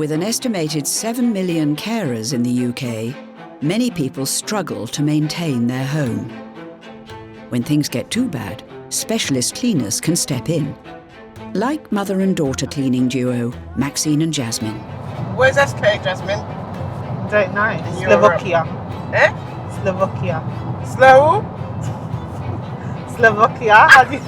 With an estimated 7 million carers in the UK, many people struggle to maintain their home. When things get too bad, specialist cleaners can step in. Like mother and daughter cleaning duo, Maxine and Jasmine. Where's SK, Jasmine? Don't know. In Slovakia. Eh? Slovakia. Slovakia. How do you...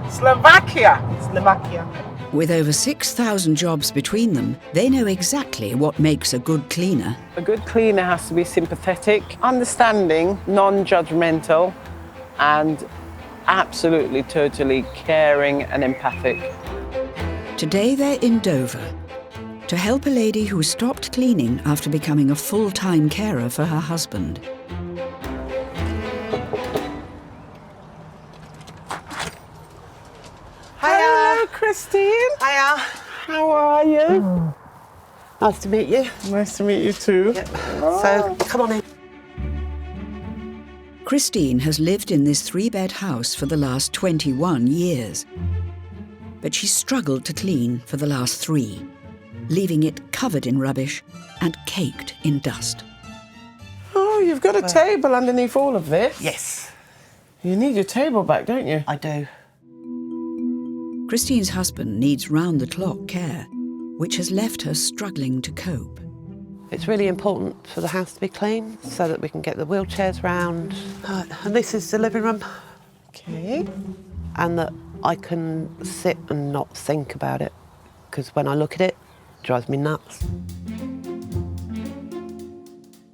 Slovakia. Slovakia. With over 6,000 jobs between them, they know exactly what makes a good cleaner. A good cleaner has to be sympathetic, understanding, non-judgmental, and absolutely, totally caring and empathic. Today they're in Dover to help a lady who stopped cleaning after becoming a full-time carer for her husband. Hello, Christine. Hiya. How are you? Nice to meet you. Nice to meet you too. Yep. So, come on in. Christine has lived in this 3-bed house for the last 21 years. But she's struggled to clean for the last 3, leaving it covered in rubbish and caked in dust. Oh, you've got a table underneath all of this? Yes, You need your table back, don't you? I do. Christine's husband needs round-the-clock care, which has left her struggling to cope. It's really important for the house to be clean so that we can get the wheelchairs round. And this is the living room. Okay. And that I can sit and not think about it, because when I look at it, it drives me nuts.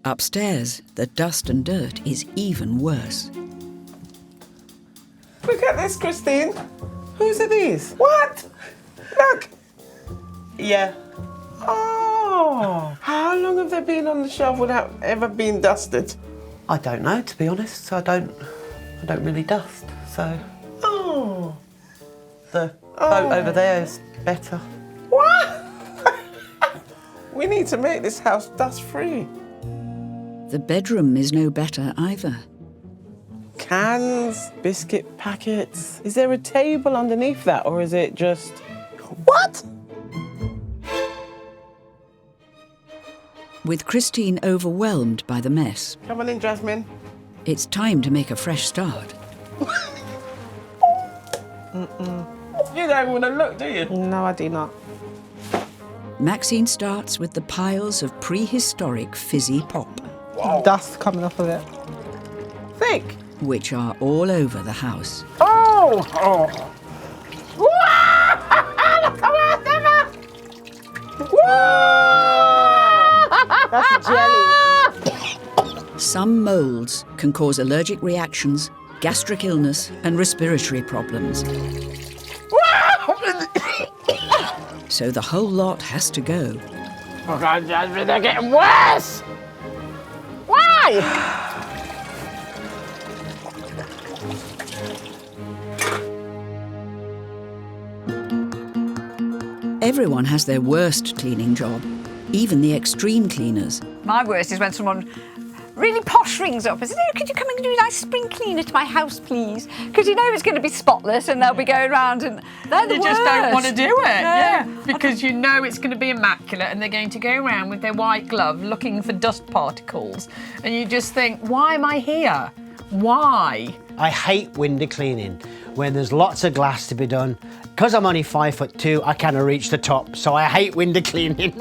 Upstairs, the dust and dirt is even worse. Look at this, Christine. Whose are these? What? Look. Yeah. Oh. How long have they been on the shelf without ever being dusted? I don't know, to be honest. I don't really dust, so Oh. the boat over there is better. What? We need to make this house dust-free. The bedroom is no better either. Cans, biscuit packets. Is there a table underneath that, or is it just... What? With Christine overwhelmed by the mess, Come on in, Jasmine. it's time to make a fresh start. You don't want to look, do you? No, I do not. Maxine starts with the piles of prehistoric fizzy pop, Dust coming off of it. Thick. which are all over the house. Oh! Oh! That's jelly. Some moulds can cause allergic reactions, gastric illness, and respiratory problems. So the whole lot has to go. Oh God, Jasmine, they're getting worse! Why? Everyone has their worst cleaning job, even the extreme cleaners. My worst is when someone really posh rings up and says, "Oh, could you come and do a nice spring cleaner to my house, please?" Because you know it's going to be spotless and they'll be going around and they're the You worst. just don't want to do it, No. yeah. Because you know it's going to be immaculate and they're going to go around with their white glove looking for dust particles. And you just think, why am I here? Why? I hate window cleaning when there's lots of glass to be done. Because I'm only 5'2", I can't reach the top, so I hate window cleaning.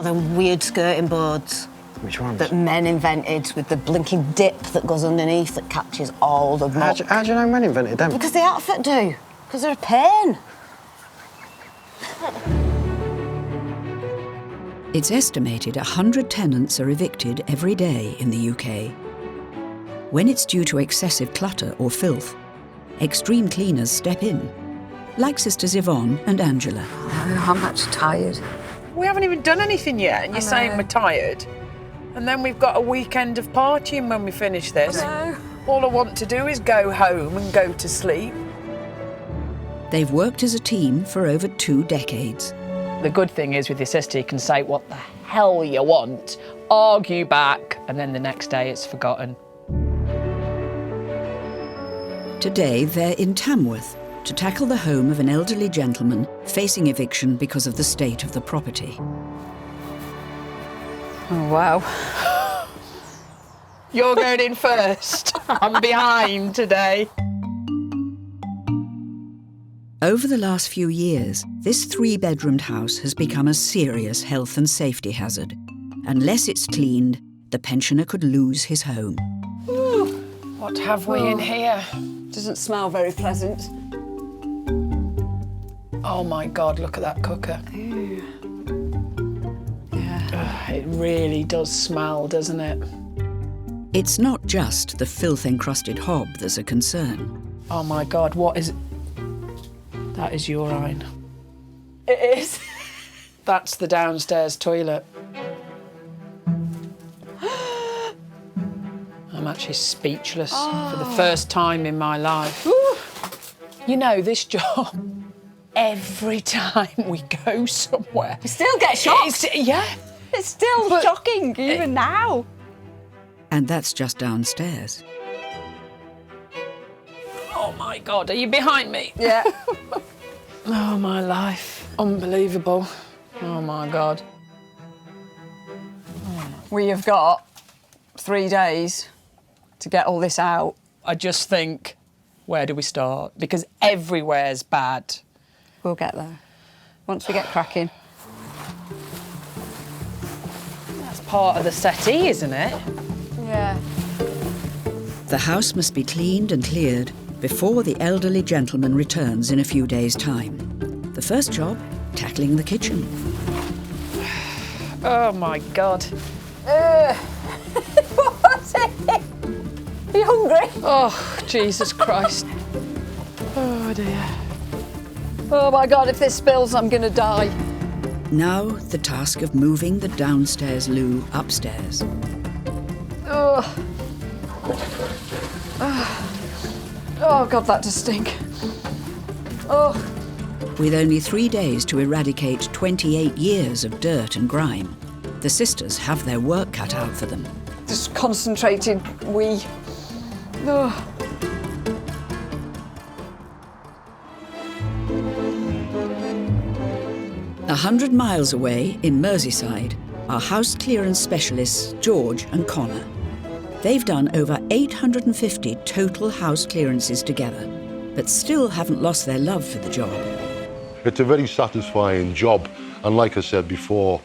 Them weird skirting boards Which ones? that men invented with the blinking dip that goes underneath that catches all the muck. How do you know men invented them? Because the outfit do. Because they're a pain. It's estimated 100 tenants are evicted every day in the UK. When it's due to excessive clutter or filth, extreme cleaners step in, like sisters Yvonne and Angela. I'm actually tired. We haven't even done anything yet and you're saying we're tired. And then we've got a weekend of partying when we finish this. All I want to do is go home and go to sleep. They've worked as a team for over 2 decades. The good thing is with your sister, you can say what the hell you want, argue back, and then the next day it's forgotten. Today they're in Tamworth, to tackle the home of an elderly gentleman facing eviction because of the state of the property. Oh, wow. You're going in first. I'm behind today. Over the last few years, this 3-bedroomed house has become a serious health and safety hazard. Unless it's cleaned, the pensioner could lose his home. What have we in here? Doesn't smell very pleasant. Oh my God, look at that cooker. Yeah. It really does smell, doesn't it? It's not just the filth-encrusted hob that's a concern. Oh my God, what is... That is urine. It is. That's the downstairs toilet. I'm actually speechless for the first time in my life. Ooh. You know, this job, every time we go somewhere... You still get shocked. It's still shocking, even now. And that's just downstairs. Oh my God, are you behind me? Yeah. Oh, my life. Unbelievable. Oh my God. We have got 3 days to get all this out. I just think, where do we start? Because everywhere's bad. We'll get there. Once we get cracking. That's part of the settee, isn't it? Yeah. The house must be cleaned and cleared before the elderly gentleman returns in a few days' time. The first job, tackling the kitchen. Oh my God. What's it? Are you hungry? Oh, Jesus Christ. Oh dear. Oh my God, if this spills, I'm gonna die. Now the task of moving the downstairs loo upstairs. Oh. Oh God, that does stink. Oh. With only 3 days to eradicate 28 years of dirt and grime, the sisters have their work cut out for them. Just concentrated wee. Oh. A 100 miles away in Merseyside are house clearance specialists George and Connor. They've done over 850 total house clearances together, but still haven't lost their love for the job. It's a very satisfying job, and like I said before,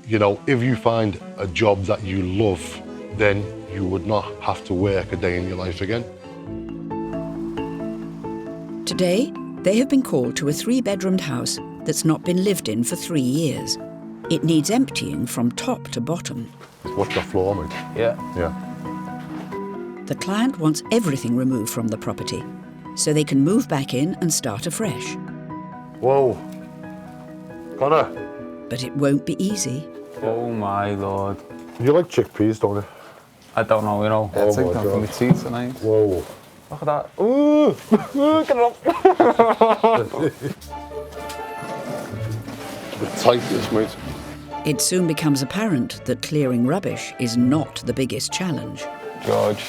you know, if you find a job that you love, then you would not have to work a day in your life again. Today, they have been called to a 3-bedroomed house that's not been lived in for 3 years. It needs emptying from top to bottom. What's the floor, mate? Yeah. Yeah. The client wants everything removed from the property, so they can move back in and start afresh. Whoa. Connor. But it won't be easy. Oh my Lord. You like chickpeas, don't you? I don't know, you know. Oh I'll take my them God. from the teeth tonight. Whoa. Look at that. Ooh! Get it up. The tightest, mate. It soon becomes apparent that clearing rubbish is not the biggest challenge. George.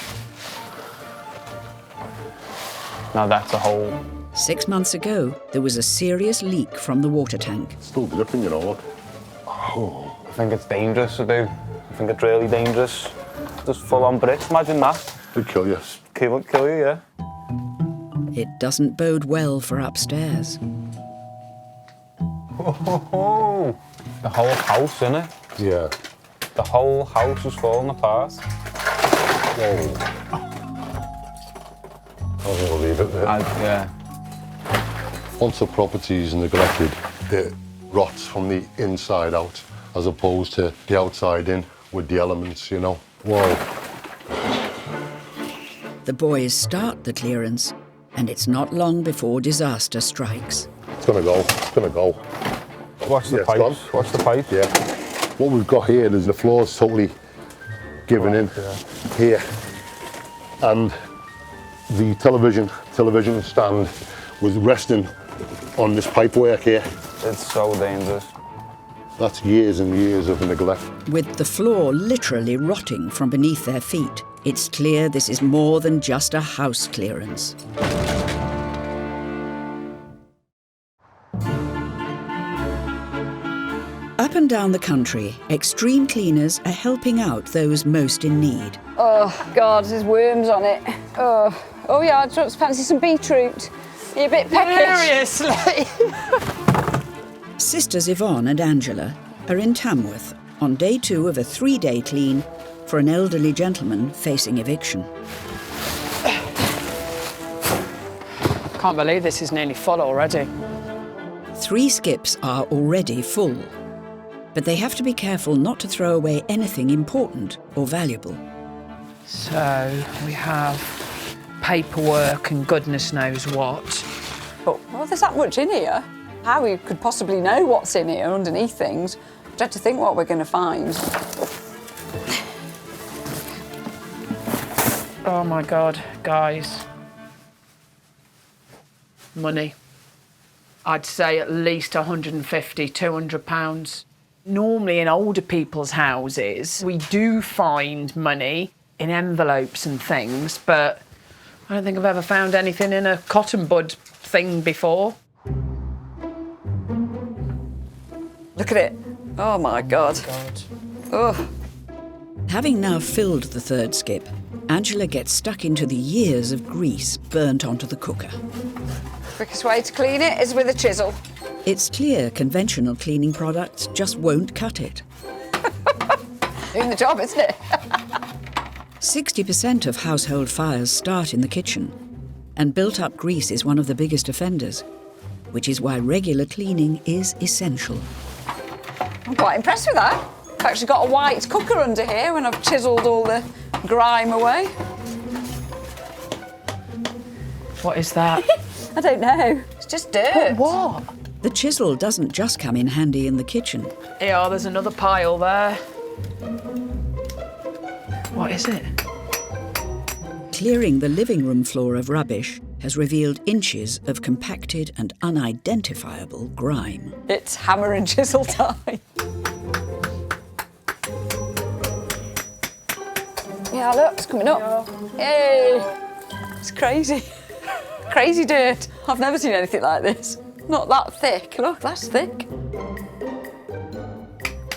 Now that's a hole. 6 months ago, there was a serious leak from the water tank. Still dripping, you know, look. Oh. I think it's dangerous to do. I think it's really dangerous. Just full on bricks, imagine that. It'd kill you. Kill you, yeah. It doesn't bode well for upstairs. Oh, the whole house, innit? Yeah. The whole house is falling apart. Whoa. I'm gonna leave it there. Yeah. Once the property is neglected, it rots from the inside out, as opposed to the outside in with the elements, you know. Whoa. The boys start the clearance, and it's not long before disaster strikes. It's gonna go. It's gonna go. Watch the Yeah, it's pipe. gone. Watch the pipe. Yeah. What we've got here is the floor's totally given in here, and the television stand was resting on this pipework here. It's so dangerous. That's years and years of neglect. With the floor literally rotting from beneath their feet, it's clear this is more than just a house clearance. Up and down the country, extreme cleaners are helping out those most in need. Oh, God, there's worms on it. Oh yeah, I just fancy some beetroot. You're a bit peckish. Seriously? Sisters Yvonne and Angela are in Tamworth on day 2 of a 3-day clean for an elderly gentleman facing eviction. Can't believe this is nearly full already. 3 skips are already full, but they have to be careful not to throw away anything important or valuable. So we have paperwork and goodness knows what. But, well, there's that much in here. How we could possibly know what's in here underneath things? I dread to think what we're going to find. Oh my God, guys. Money. I'd say at least 150, 200 pounds. Normally in older people's houses, we do find money in envelopes and things, but I don't think I've ever found anything in a cotton bud thing before. Look at it. Oh my God. Oh. Having now filled the 3rd skip, Angela gets stuck into the years of grease burnt onto the cooker. Quickest way to clean it is with a chisel. It's clear conventional cleaning products just won't cut it. Doing the job, isn't it? 60% of household fires start in the kitchen, and built-up grease is one of the biggest offenders, which is why regular cleaning is essential. I'm quite impressed with that. I've actually got a white cooker under here when I've chiselled all the grime away. What is that? I don't know. It's just dirt. But what? The chisel doesn't just come in handy in the kitchen. Yeah, there's another pile there. What is it? Clearing the living room floor of rubbish has revealed inches of compacted and unidentifiable grime. It's hammer and chisel time. Yeah, look, it's coming up. Yay! It's crazy. Crazy dirt. I've never seen anything like this. Not that thick. Look, that's thick.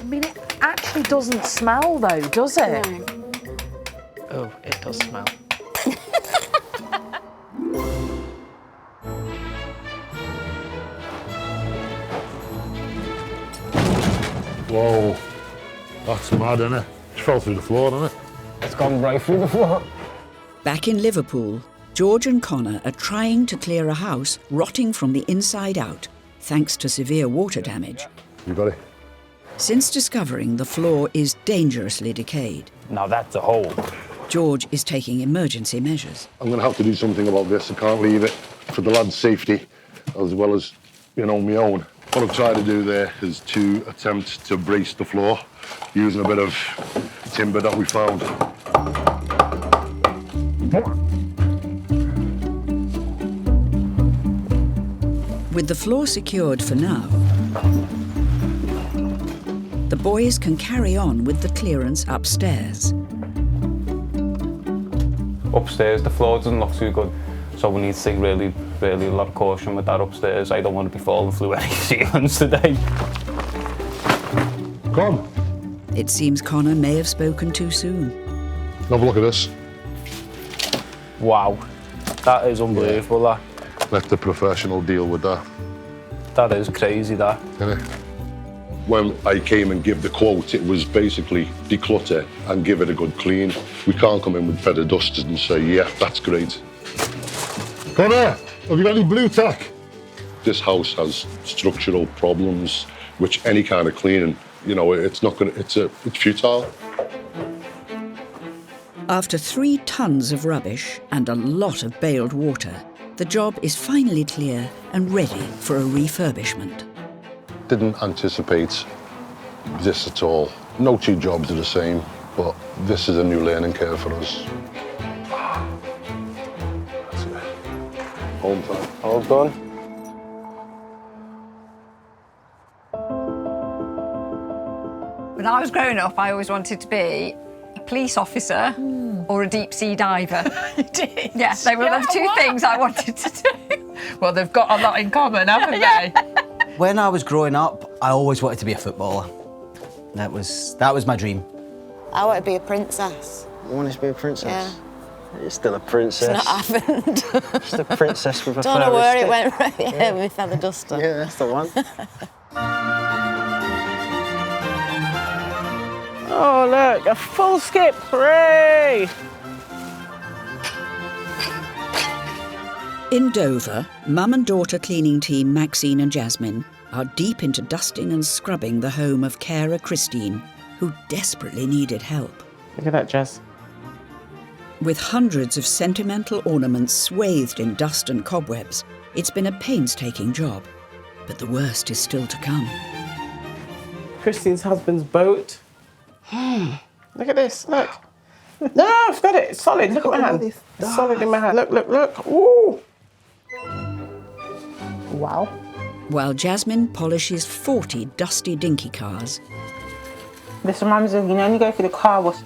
I mean, it actually doesn't smell though, does it? No. Oh, it does smell. Whoa, that's mad, isn't it? It fell through the floor, didn't it? It's gone right through the floor. Back in Liverpool, George and Connor are trying to clear a house rotting from the inside out, thanks to severe water damage. You got it? Since discovering the floor is dangerously decayed, Now that's a hole. George is taking emergency measures. I'm going to have to do something about this. I can't leave it for the lad's safety, as well as, my own. What I've tried to do there is to attempt to brace the floor using a bit of timber that we found. With the floor secured for now, the boys can carry on with the clearance upstairs. Upstairs, the floor doesn't look too good, so we need to take really a lot of caution with that upstairs. I don't want to be falling through any ceilings today. Come. It seems Connor may have spoken too soon. Have a look at this. Wow, that is unbelievable, that. Let the professional deal with that. That is crazy, that. Isn't it? When I came and give the quote, it was basically declutter and give it a good clean. We can't come in with feather dusters and say, yeah, that's great. Connor, have you got any blue tack? This house has structural problems, which any kind of cleaning, it's not gonna, it's futile. After 3 tons of rubbish and a lot of baled water, the job is finally clear and ready for a refurbishment. Didn't anticipate this at all. No 2 jobs are the same, but this is a new learning curve for us. That's it. Home time. All done. When I was growing up, I always wanted to be a police officer or a deep sea diver. You did? Yeah, they were the 2 things I wanted to do. Well, they've got a lot in common, haven't they? When I was growing up, I always wanted to be a footballer. That was my dream. I want to be a princess. You wanted to be a princess? Yeah. You're still a princess. It's not happened. Just a princess with a Don't know furry where stick. it went. Right? Yeah, with feather duster. Yeah, that's the one. Oh, look, a full skip. Hooray! In Dover, mum and daughter cleaning team Maxine and Jasmine are deep into dusting and scrubbing the home of carer Christine, who desperately needed help. Look at that, Jess. With hundreds of sentimental ornaments swathed in dust and cobwebs, it's been a painstaking job, but the worst is still to come. Christine's husband's boat. Look at this, look. No, I've got it, it's solid, look at my hand. It's solid in my hand. Look, look, look. Ooh. Wow. While Jasmine polishes 40 dusty dinky cars. This reminds me of, you know, when you go through the car wash.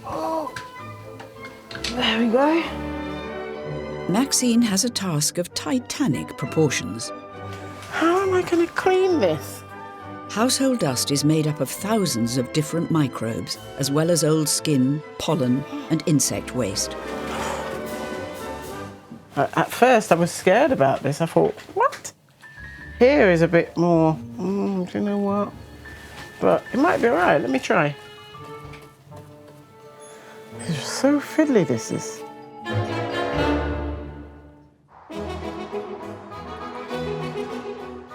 There we go. Maxine has a task of titanic proportions. How am I going to clean this? Household dust is made up of thousands of different microbes, as well as old skin, pollen, and insect waste. At first, I was scared about this. I thought, what? Here is a bit more, do you know what? But it might be all right. Let me try. It's so fiddly, this is.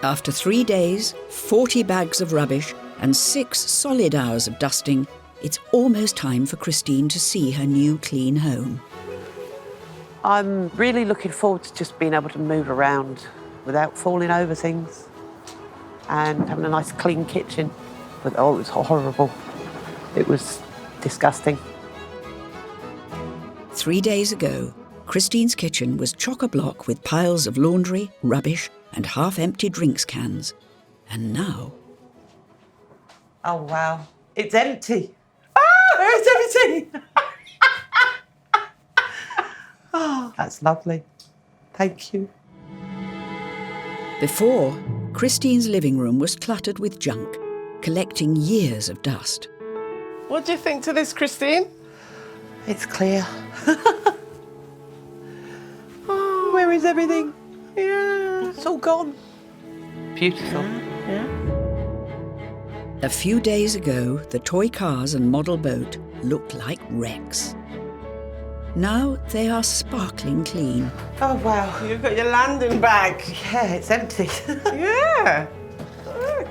After 3 days, 40 bags of rubbish, and 6 solid hours of dusting, it's almost time for Christine to see her new clean home. I'm really looking forward to just being able to move around without falling over things and having a nice clean kitchen. But oh, it was horrible. It was disgusting. 3 days ago, Christine's kitchen was chock-a-block with piles of laundry, rubbish, and half-empty drinks cans. And now... Oh, wow. It's empty. Ah, it's empty. Oh, that's lovely. Thank you. Before, Christine's living room was cluttered with junk, collecting years of dust. What do you think to this, Christine? It's clear. Oh, where is everything? Yeah. It's all gone. Beautiful. Yeah. A few days ago, the toy cars and model boat looked like wrecks. Now they are sparkling clean. Oh, wow. You've got your landing bag. Yeah, it's empty. Yeah. Look.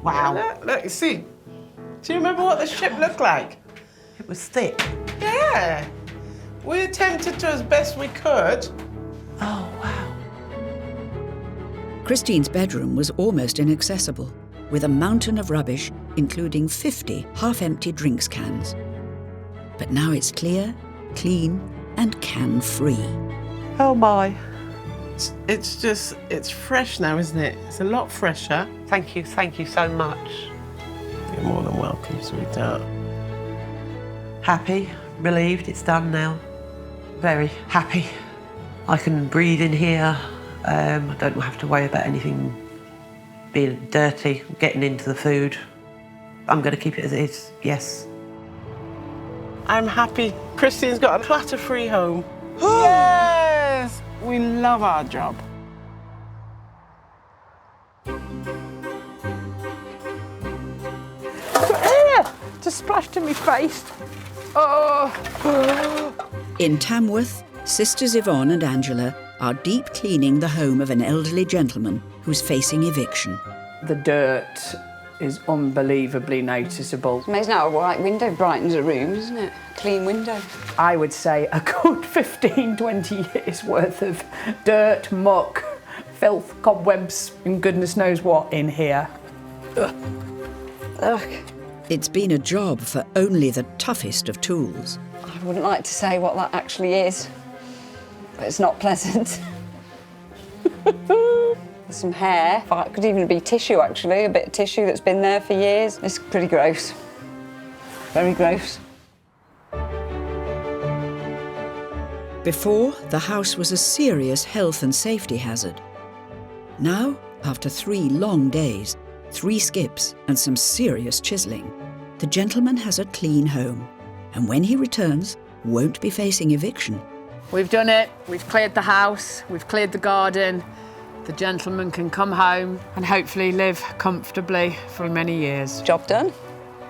Wow. Look, you see. Do you remember what the ship looked like? It was thick. Yeah. We attempted to as best we could. Oh, wow. Christine's bedroom was almost inaccessible, with a mountain of rubbish, including 50 half-empty drinks cans. But now it's clear, clean, and can-free. Oh, my. It's fresh now, isn't it? It's a lot fresher. Thank you so much. You're more than welcome, sweetheart. Happy, relieved, it's done now. Very happy. I can breathe in here. I don't have to worry about anything being dirty, getting into the food. I'm going to keep it as it is, yes. I'm happy. Christine's got a clutter-free home. Yes! We love our job. Just splashed in my face. Oh. In Tamworth, sisters Yvonne and Angela are deep cleaning the home of an elderly gentleman who's facing eviction. The dirt is unbelievably noticeable. It's amazing how a white window brightens a room, isn't it? Clean window. I would say a good 15, 20 years worth of dirt, muck, filth, cobwebs, and goodness knows what in here. Ugh. Ugh. It's been a job for only the toughest of tools. I wouldn't like to say what that actually is, but it's not pleasant. There's some hair. It could even be tissue, actually, a bit of tissue that's been there for years. It's pretty gross. Very gross. Before, the house was a serious health and safety hazard. Now, after 3 long days, 3 skips and some serious chiselling, the gentleman has a clean home, and when he returns, won't be facing eviction. We've done it. We've cleared the house. We've cleared the garden. The gentleman can come home and hopefully live comfortably for many years. Job done.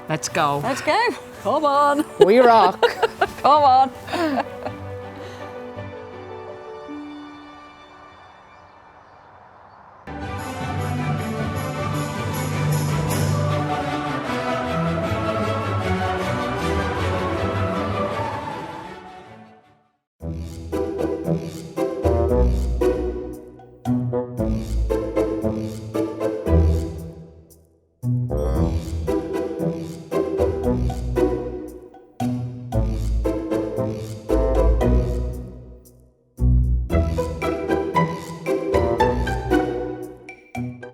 Let's go. Let's go. Come on. We rock. Come on.